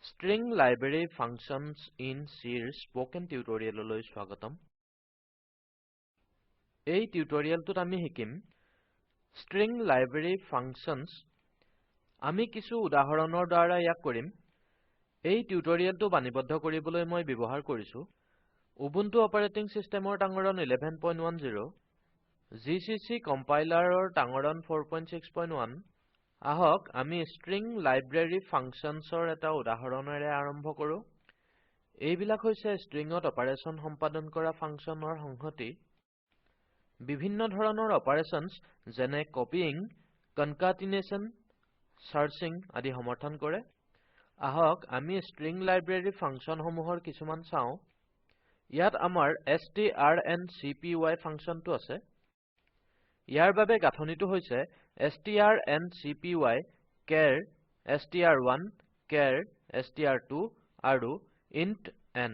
String library functions in C ৰ spoken টিউটোৰিয়েললৈ স্বাগতম। এই টিউটোৰিয়েলটোত আমি শিকিম string library functions। আমি কিছু উদাহৰণৰ দ্বাৰা ইয়াক কৰিম। এই টিউটোৰিয়েলটো বাণীবদ্ধ কৰিবলৈ মই ব্যৱহাৰ কৰিছো Ubuntu অপাৰেটিং সিস্টেমৰ তাঙৰণ 11.10, GCC কম্পাইলাৰৰ তাঙৰণ 4.6.1। আহক আমি string library functionsৰ এটা উদাহৰণেৰে আৰম্ভ কৰো। এইবিলাক হৈছে stringত অপাৰেশন সম্পাদন কৰা ফাংচনৰ সংহতি। বিভিন্ন ধৰণৰ অপাৰেশনছ যেনে কপিং, কনকাটিনেশ্যন, সাৰ্চিং আদি সমৰ্থন কৰে। আহক আমি string library ফাংচনসমূহৰ কিছুমান চাও। ইয়াত আমাৰ strncpy ফাংচনটো আছে। ইয়াৰ বাবে গাঁথনিটো হৈছে strncpy char str1 char str2 আৰু int n।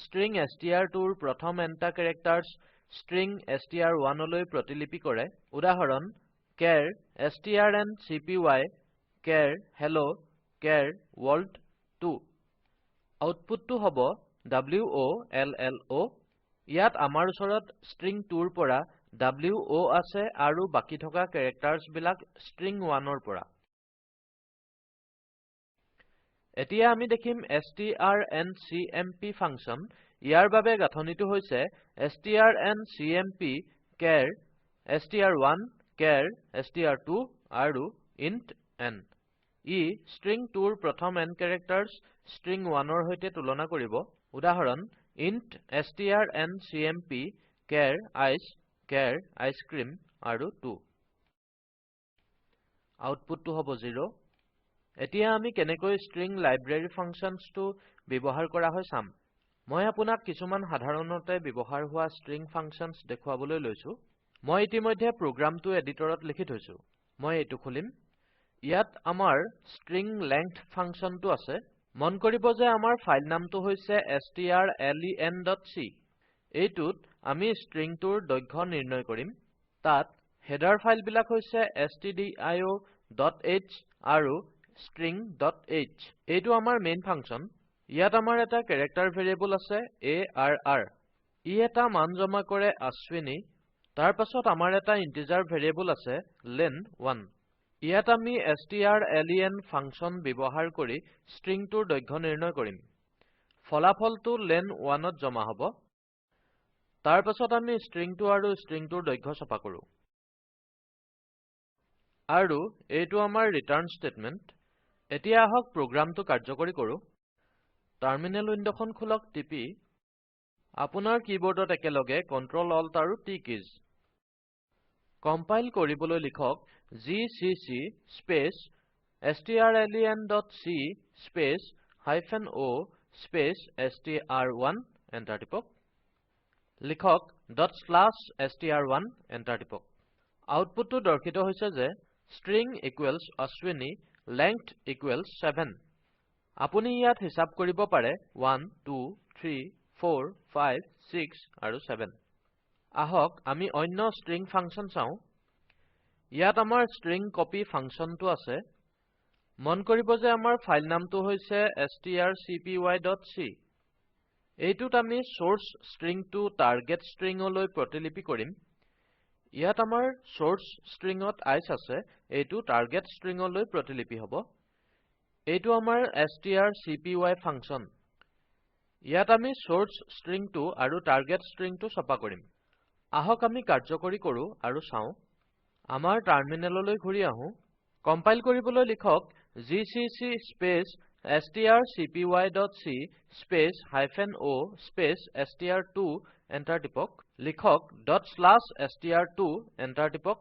string str2 ৰ প্ৰথম nটা characters string str1 লৈ প্ৰতিলিপি কৰে। উদাহৰণ char strncpy char hello char world2। আউটপুটটো হ'ব WOLLO। ইয়াত আমাৰ ওচৰত string 2 ৰ পৰা WO আছে আৰু বাকি থকা characters বিলাক string 1 ৰ পৰা। এতিয়া আমি দেখিম strncmp ফাংচন। ইয়াৰ বাবে গাঁথনিটো হৈছে strncmp char str1 char str2 আৰু int n। string 2 ৰ প্ৰথম n characters string 1 ৰ হৈতে তুলনা কৰিব। উদাহৰণ int strncmp char ice char ice cream আৰু 2। আউটপুটটো হ'ব 0। এতিয়া আমি কেনেকৈ string library functionsটো ব্যৱহাৰ কৰা হয় চাম। মই আপোনাক কিছুমান সাধাৰণতে ব্যৱহাৰ হোৱা string functions দেখুৱাবলৈ লৈছো। মই ইতিমধ্যে প্ৰোগ্ৰামটো এডিটৰত লিখি থৈছো। মই এইটো খুলিম। ইয়াত আমাৰ string length ফাংচনটো আছে। মন কৰিব যে আমাৰ ফাইল নামটো হৈছে strlen.c। এইটোত আমি stringটোৰ দৈৰ্ঘ্য নিৰ্ণয় কৰিম। তাত হেডাৰ ফাইল বিলাক হৈছে stdio.h আৰু string.h। এইটো আমাৰ মেইন ফাংচন। ইয়াত আমাৰ এটা character variable আছে arr। এটা মান জমা কৰে অশ্বিনী। তাৰ পাছত আমাৰ এটা ইন্টিজাৰ variable আছে len1। ইয়াত আমি strlen ফাংচন ব্যৱহাৰ কৰি stringটোৰ দৈৰ্ঘ্য নিৰ্ণয় কৰিম। ফলাফলটো len1ত জমা হ'ব। তাৰ পাছত আমি stringটো আৰু stringটোৰ দৈৰ্ঘ্য ছপা কৰো। আৰু এইটো আমাৰ ৰিটাৰ্ণ স্টেটমেন্ট। এতিয়া আহক প্ৰোগ্ৰামটো কাৰ্যকৰী কৰো। টাৰ্মিনেল উইন্ডোখন খুলক টিপি আপোনাৰ কিবৰ্ডত একেলগে Ctrl Alt আৰু T কিজ। কম্পাইল কৰিবলৈ লিখক gcc space strlen.c space -o space str1 enter টিপক। লিখক ./str1 এন্টাৰ টিপক। আউটপুটটো দৰ্শিত হৈছে যে string equals Ashwini length equals 7। আপুনি ইয়াত হিসাব কৰিব পাৰে 1 2 3 4 5 6 আৰু 7। আহক আমি অন্য string ফাংচন চাও। ইয়াত আমাৰ string copy ফাংচনটো আছে। মন কৰিব যে আমাৰ ফাইল নামটো হৈছে strcpy.c। এইটোত আমি source stringটো target stringলৈ প্ৰতিলিপি কৰিম। ইয়াত আমাৰ source stringত ice আছে। এইটো target stringলৈ প্ৰতিলিপি হ'ব। এইটো আমাৰ strcpy ফাংচন। ইয়াত আমি source stringটো আৰু target stringটো ছপা কৰিম। আহক আমি কাৰ্যকৰী কৰো আৰু চাও। আমাৰ টাৰ্মিনেললৈ ঘূৰি আহো। কম্পাইল কৰিবলৈ লিখক gcc space strcpy.c space -o space str2 enter টিপক। লিখক ./str2 এন্টাৰ টিপক।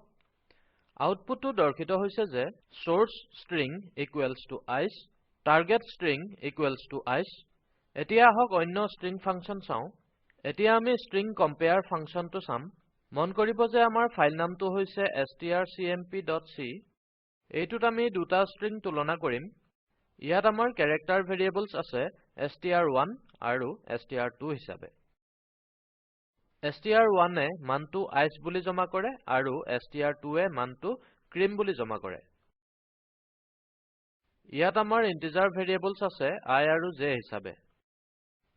আউটপুটটো দৰ্শিত হৈছে যে source string equals to ice, target string equals to ice। এতিয়া আহক অন্য string ফাংচন চাও। এতিয়া আমি string compare ফাংচনটো চাম। মন কৰিব যে আমাৰ ফাইল নামটো হৈছে strcmp.c। এইটোত আমি দুটা string তুলনা কৰিম। ইয়াত আমাৰ character variables আছে str1 আৰু str2 হিচাপে। str1 এ মানটো ice বুলি জমা কৰে আৰু str2 এ মানটো cream বুলি জমা কৰে। ইয়াত আমাৰ ইন্টিজাৰ ভেৰিয়েবলছ আছে I আৰু J হিচাপে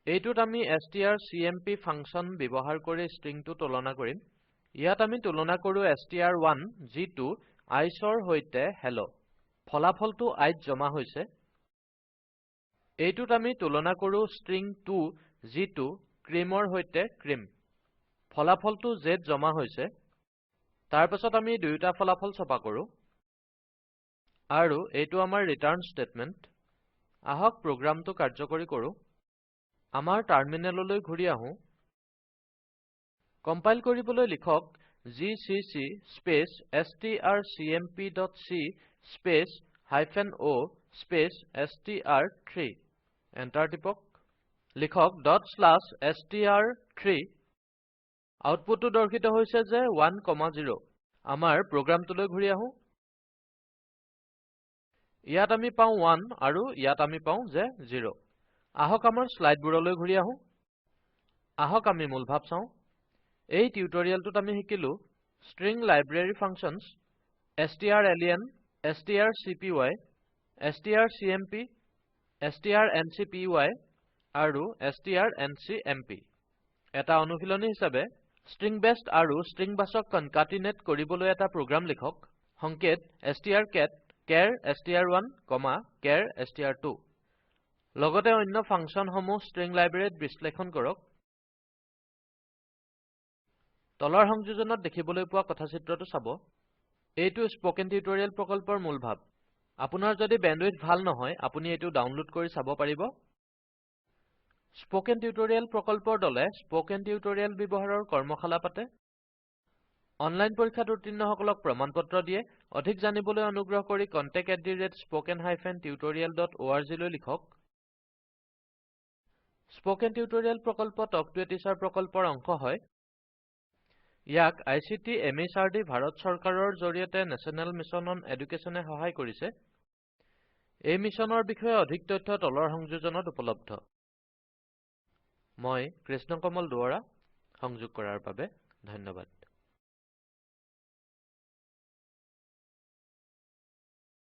এইটোত আমি strcmp ফাংচন ব্যৱহাৰ কৰি ষ্ট্ৰিংটো তুলনা কৰিম ইয়াত আমি তুলনা কৰো str1 যিটো iceৰ হৈতে hello ফলাফলটো iত জমা হৈছে এইটোত আমি তুলনা কৰো string2 যিটো creamৰ হৈতে cream ফলাফলটো z জমা হৈছে তাৰ পাছত আমি দুয়োটা ফলাফল ছপা কৰো আৰু এইটো আমাৰ ৰিটাৰ্ণ স্টেটমেন্ট আহক প্ৰোগ্ৰামটো কাৰ্যকৰী কৰো আমাৰ টাৰ্মিনেললৈ ঘূৰি আহো কম্পাইল কৰিবলৈ লিখক gcc space strcmp.c space -o space str3 enter টিপক লিখক .str3 আউটপুটটো দৰ্শিত হৈছে যে 1,0 আমাৰ প্ৰোগ্ৰামটোলৈ ঘূৰি আহো ইয়াত আমি পাও 1 আৰু ইয়াত আমি পাও যে 0 আহক আমাৰ স্লাইডবোৰলৈ ঘূৰি আহো আহক আমি মূল ভাৱ চাও এই টিউটৰিয়েলটোত আমি শিকিলো string library functions strlen strcpy strcmp strncpy আৰু strncmp এটা অনুশীলনী হিচাপে string based আৰু string বাচক কনকাটিনেট কৰিবলৈ এটা প্ৰোগ্ৰাম লিখক সংকেত strcat char str1, char str2 লগতে অন্য ফাংচনসমূহ string লাইব্ৰেৰীত বিশ্লেষণ কৰক তলৰ সংযোজনত দেখিবলৈ পোৱা কথাচিত্ৰটো চাব এইটো স্পোকেন টিউটৰিয়েল প্ৰকল্পৰ মূল ভাৱ আপোনাৰ যদি বেণ্ডউইথ ভাল নহয় আপুনি এইটো ডাউনলোড কৰি চাব পাৰিব স্পোকেন টিউটৰিয়েল প্ৰকল্পৰ দলে স্পোকেন টিউটৰিয়েল ব্যৱহাৰৰ কৰ্মশালা পাতে অনলাইন পৰীক্ষাত উত্তীৰ্ণসকলক প্ৰমাণপত্ৰ দিয়ে অধিক জানিবলৈ অনুগ্ৰহ কৰি contact@spoken-tutorial.org লৈ লিখক স্পোকেন টিউটৰিয়েল প্ৰকল্প টক টু এ টিচাৰ প্ৰকল্পৰ অংশ হয় ইয়াক আইচিটি এমএচআৰডি ভাৰত চৰকাৰৰ জৰিয়তে নেশ্যনেল মিছন অন এডুকেশ্যনে সহায় কৰিছে এই মিছনৰ বিষয়ে অধিক তথ্য তলৰ সংযোজনত উপলব্ধ মই কৃষ্ণ কমল দুৱৰা সংযোগ কৰাৰ বাবে ধন্যবাদ